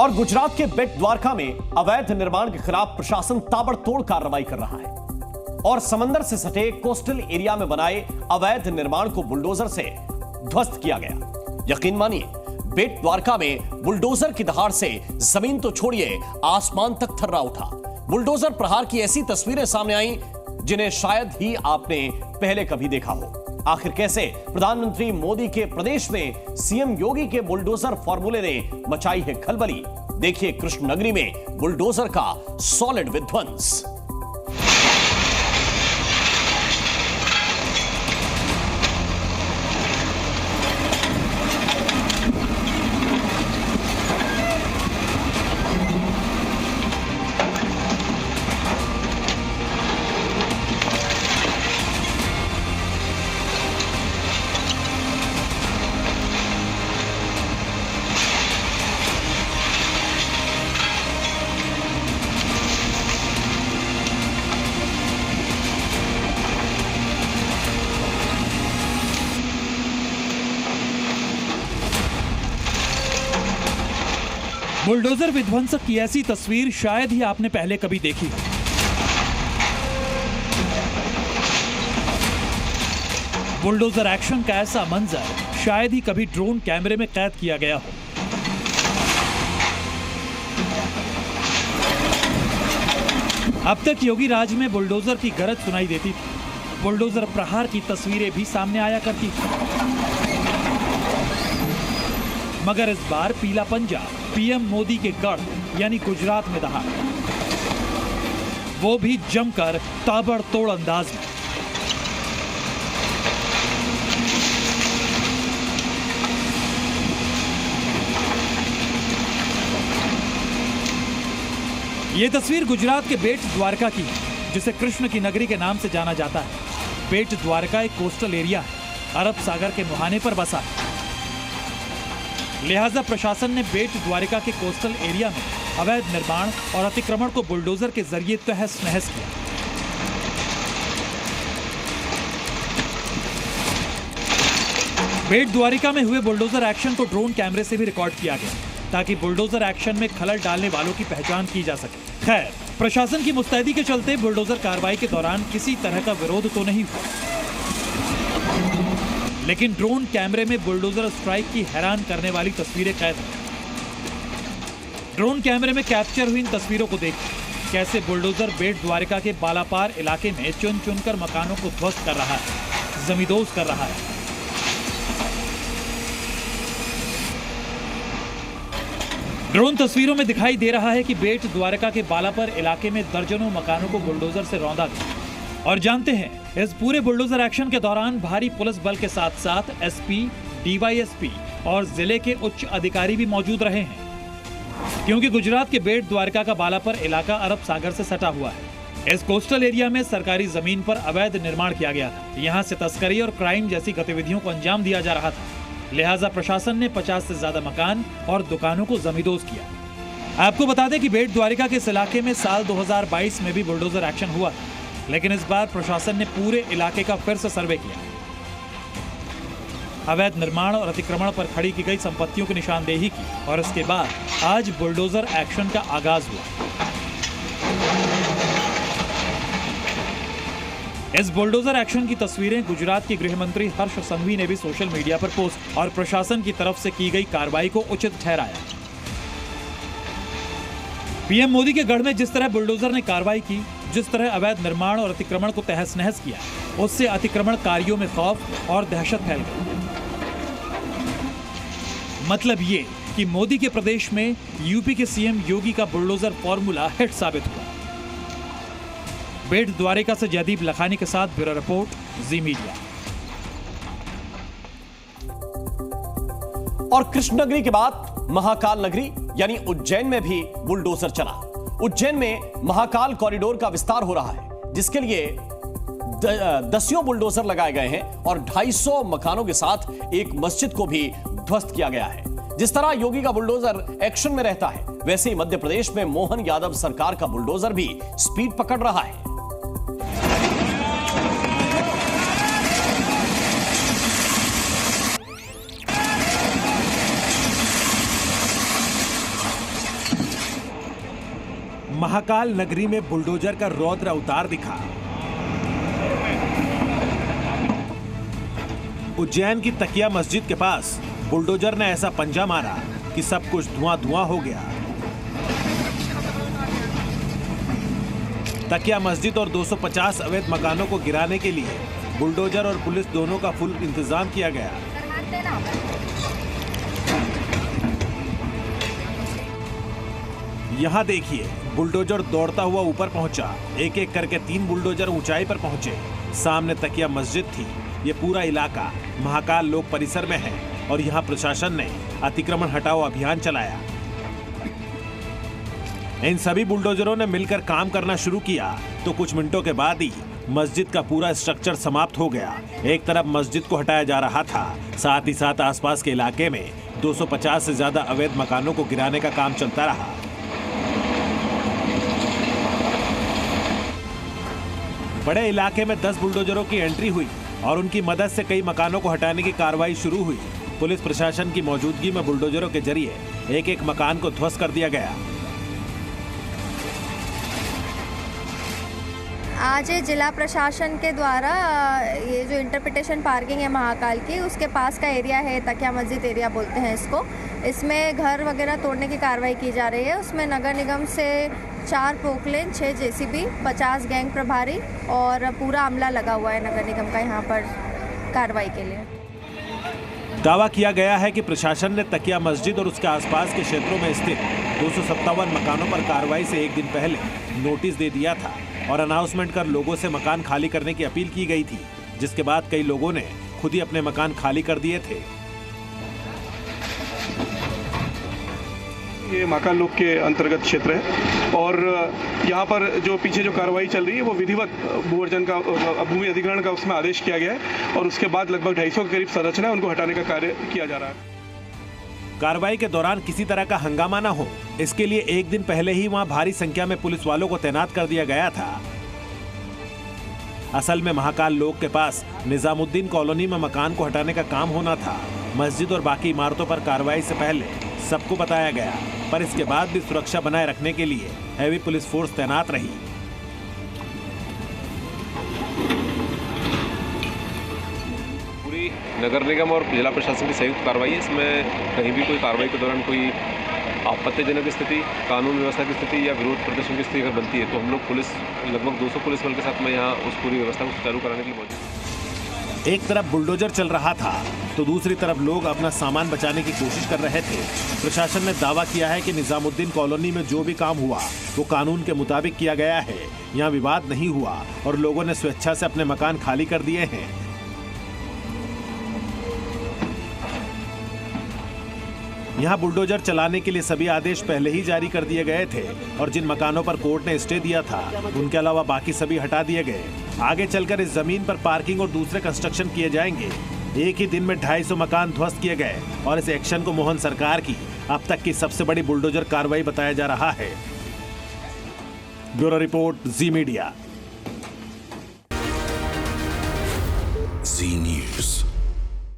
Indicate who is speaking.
Speaker 1: और गुजरात के बेट द्वारका में अवैध निर्माण के खिलाफ प्रशासन ताबड़तोड़ कार्रवाई कर रहा है और समंदर से सटे कोस्टल एरिया में बनाए अवैध निर्माण को बुलडोजर से ध्वस्त किया गया। यकीन मानिए, बेट द्वारका में बुलडोजर की दहाड़ से जमीन तो छोड़िए, आसमान तक थर्रा उठा। बुलडोजर प्रहार की ऐसी तस्वीरें सामने आई जिन्हें शायद ही आपने पहले कभी देखा हो। आखिर कैसे प्रधानमंत्री मोदी के प्रदेश में सीएम योगी के बुलडोजर फॉर्मूले ने मचाई है खलबली। देखिए कृष्णनगरी में बुलडोजर का सॉलिड विध्वंस।
Speaker 2: बुलडोजर विध्वंसक की ऐसी तस्वीर शायद ही आपने पहले कभी देखी हो। बुलडोजर एक्शन का ऐसा मंजर शायद ही कभी ड्रोन कैमरे में कैद किया गया हो। अब तक योगी राज में बुलडोजर की गरज सुनाई देती थी। बुलडोजर प्रहार की तस्वीरें भी सामने आया करती थी, मगर इस बार पीला पंजा पीएम मोदी के गढ़ यानी गुजरात में दहा, वो भी जमकर ताबड़तोड़ अंदाज में। ये तस्वीर गुजरात के बेट द्वारका की है, जिसे कृष्ण की नगरी के नाम से जाना जाता है। बेट द्वारका एक कोस्टल एरिया है, अरब सागर के मुहाने पर बसा है। लिहाजा प्रशासन ने बेट द्वारका के कोस्टल एरिया में अवैध निर्माण और अतिक्रमण को बुलडोजर के जरिए तहस नहस किया। बेट द्वारका में हुए बुलडोजर एक्शन को ड्रोन कैमरे से भी रिकॉर्ड किया गया, ताकि बुलडोजर एक्शन में खलल डालने वालों की पहचान की जा सके। खैर, प्रशासन की मुस्तैदी के चलते बुलडोजर कार्रवाई के दौरान किसी तरह का विरोध तो नहीं हुआ, लेकिन ड्रोन कैमरे में बुलडोजर स्ट्राइक की हैरान करने वाली तस्वीरें कैद हैं। ड्रोन कैमरे में कैप्चर हुई इन तस्वीरों को देखिए, कैसे बुलडोजर बेट द्वारका के बालापार इलाके में चुन चुनकर मकानों को ध्वस्त कर रहा है, जमींदोज कर रहा है। ड्रोन तस्वीरों में दिखाई दे रहा है कि बेट द्वारका के बालापर इलाके में दर्जनों मकानों को बुलडोजर से रौंदा गया। और जानते हैं, इस पूरे बुलडोजर एक्शन के दौरान भारी पुलिस बल के साथ साथ एसपी, डीवाईएसपी और जिले के उच्च अधिकारी भी मौजूद रहे हैं, क्योंकि गुजरात के बेट द्वारका का बालापर इलाका अरब सागर से सटा हुआ है। इस कोस्टल एरिया में सरकारी जमीन पर अवैध निर्माण किया गया था। यहाँ से तस्करी और क्राइम जैसी गतिविधियों को अंजाम दिया जा रहा था। लिहाजा प्रशासन ने 50 से ज्यादा मकान और दुकानों को जमींदोज किया। आपको बता दें कि बेट द्वारका के इस इलाके में साल 2022 में भी बुलडोजर एक्शन हुआ, लेकिन इस बार प्रशासन ने पूरे इलाके का फिर से सर्वे किया। अवैध निर्माण और अतिक्रमण पर खड़ी की गई संपत्तियों की निशानदेही की और इसके बाद आज बुलडोजर एक्शन का आगाज हुआ। इस बुलडोजर एक्शन की तस्वीरें गुजरात के गृह मंत्री हर्ष संघवी ने भी सोशल मीडिया पर पोस्ट और प्रशासन की तरफ से की गई कार्रवाई को उचित ठहराया। पीएम मोदी के गढ़ में जिस तरह बुलडोजर ने कार्रवाई की, जिस तरह अवैध निर्माण और अतिक्रमण को तहस नहस किया, उससे अतिक्रमणकारियों में खौफ और दहशत फैल गई। मतलब ये कि मोदी के प्रदेश में यूपी के सीएम योगी का बुलडोजर फॉर्मूला हिट साबित हुआ। बेट द्वारका से जयदीप लखानी के साथ ब्यूरो रिपोर्ट, जी मीडिया।
Speaker 1: और कृष्णनगरी के बाद महाकाल नगरी यानी उज्जैन में भी बुलडोजर चला। उज्जैन में महाकाल कॉरिडोर का विस्तार हो रहा है, जिसके लिए दसियों बुलडोजर लगाए गए हैं और 250 मकानों के साथ एक मस्जिद को भी ध्वस्त किया गया है। जिस तरह योगी का बुलडोजर एक्शन में रहता है, वैसे ही मध्य प्रदेश में मोहन यादव सरकार का बुलडोजर भी स्पीड पकड़ रहा है।
Speaker 3: महाकाल नगरी में बुलडोजर का रौद्र अवतार दिखा। उज्जैन की तकिया मस्जिद के पास बुलडोजर ने ऐसा पंजा मारा कि सब कुछ धुआं धुआं हो गया। तकिया मस्जिद और 250 अवैध मकानों को गिराने के लिए बुलडोजर और पुलिस दोनों का फुल इंतजाम किया गया। यहाँ देखिए, बुलडोजर दौड़ता हुआ ऊपर पहुंचा। एक एक करके 3 बुलडोजर ऊंचाई पर पहुंचे। सामने तकिया मस्जिद थी। ये पूरा इलाका महाकाल लोक परिसर में है और यहाँ प्रशासन ने अतिक्रमण हटाओ अभियान चलाया। इन सभी बुलडोजरों ने मिलकर काम करना शुरू किया तो कुछ मिनटों के बाद ही मस्जिद का पूरा स्ट्रक्चर समाप्त हो गया। एक तरफ मस्जिद को हटाया जा रहा था, साथ ही साथ आसपास के इलाके में 250 से ज्यादा अवैध मकानों को गिराने का काम चलता रहा। बड़े इलाके में 10 बुलडोजरों की एंट्री हुई और उनकी मदद से कई मकानों को हटाने की कार्रवाई शुरू हुई। पुलिस प्रशासन की मौजूदगी में बुलडोजरों के जरिए एक एक मकान को ध्वस्त कर दिया गया।
Speaker 4: आज जिला प्रशासन के द्वारा ये जो इंटरप्रिटेशन पार्किंग है महाकाल की, उसके पास का एरिया है, तकिया मस्जिद एरिया बोलते हैं इसको। इसमें घर वगैरह तोड़ने की कार्रवाई की जा रही है। उसमें नगर निगम से 4 पोकलेन, 6 जेसीबी, 50 गैंग प्रभारी और पूरा अमला लगा हुआ है नगर निगम का यहाँ पर कार्रवाई के लिए।
Speaker 3: दावा किया गया है कि प्रशासन ने तकिया मस्जिद और उसके आसपास के क्षेत्रों में स्थित 257 मकानों पर कार्रवाई से एक दिन पहले नोटिस दे दिया था और अनाउंसमेंट कर लोगों से मकान खाली करने की अपील की गई थी, जिसके बाद कई लोगों ने खुद ही अपने मकान खाली कर दिए थे।
Speaker 5: ये महाकाल लोक के अंतर्गत क्षेत्र है और यहाँ पर जो पीछे जो कार्रवाई चल रही है वो विधिवत भूअर्जन का, भूमि अधिग्रहण का उसमें आदेश किया गया है और उसके बाद लगभग 250 के करीब संरचना है, उनको हटाने का कार्य किया जा रहा है।
Speaker 3: कार्रवाई के दौरान किसी तरह का हंगामा न हो, इसके लिए एक दिन पहले ही वहां भारी संख्या में पुलिस वालों को तैनात कर दिया गया था। असल में महाकाल लोक के पास निजामुद्दीन कॉलोनी में मकान को हटाने का काम होना था। मस्जिद और बाकी इमारतों पर कार्रवाई से पहले सबको बताया गया, पर इसके बाद भी सुरक्षा बनाए रखने के लिए हैवी पुलिस फोर्स तैनात रही।
Speaker 6: पूरी नगर निगम और जिला प्रशासन की संयुक्त कार्रवाई है। इसमें कहीं भी कोई कार्रवाई के दौरान कोई आपत्तिजनक स्थिति, कानून व्यवस्था की स्थिति या विरोध प्रदर्शन की स्थिति अगर बनती है तो हम लोग पुलिस, लगभग 200 पुलिस बल के साथ में यहाँ उस पूरी व्यवस्था को सुचारू कराने के लिए मौजूद।
Speaker 3: एक तरफ बुलडोजर चल रहा था तो दूसरी तरफ लोग अपना सामान बचाने की कोशिश कर रहे थे। प्रशासन ने दावा किया है कि निजामुद्दीन कॉलोनी में जो भी काम हुआ वो कानून के मुताबिक किया गया है। यहाँ विवाद नहीं हुआ और लोगों ने स्वेच्छा से अपने मकान खाली कर दिए हैं। यहाँ बुलडोजर चलाने के लिए सभी आदेश पहले ही जारी कर दिए गए थे और जिन मकानों पर कोर्ट ने स्टे दिया था उनके अलावा बाकी सभी हटा दिए गए। आगे चलकर इस जमीन पर पार्किंग और दूसरे कंस्ट्रक्शन किए जाएंगे। एक ही दिन में 250 मकान ध्वस्त किए गए और इस एक्शन को मोहन सरकार की अब तक की सबसे बड़ी बुलडोजर कार्रवाई बताया जा रहा है। ब्यूरो रिपोर्ट, जी मीडिया।
Speaker 7: जी न्यूज़।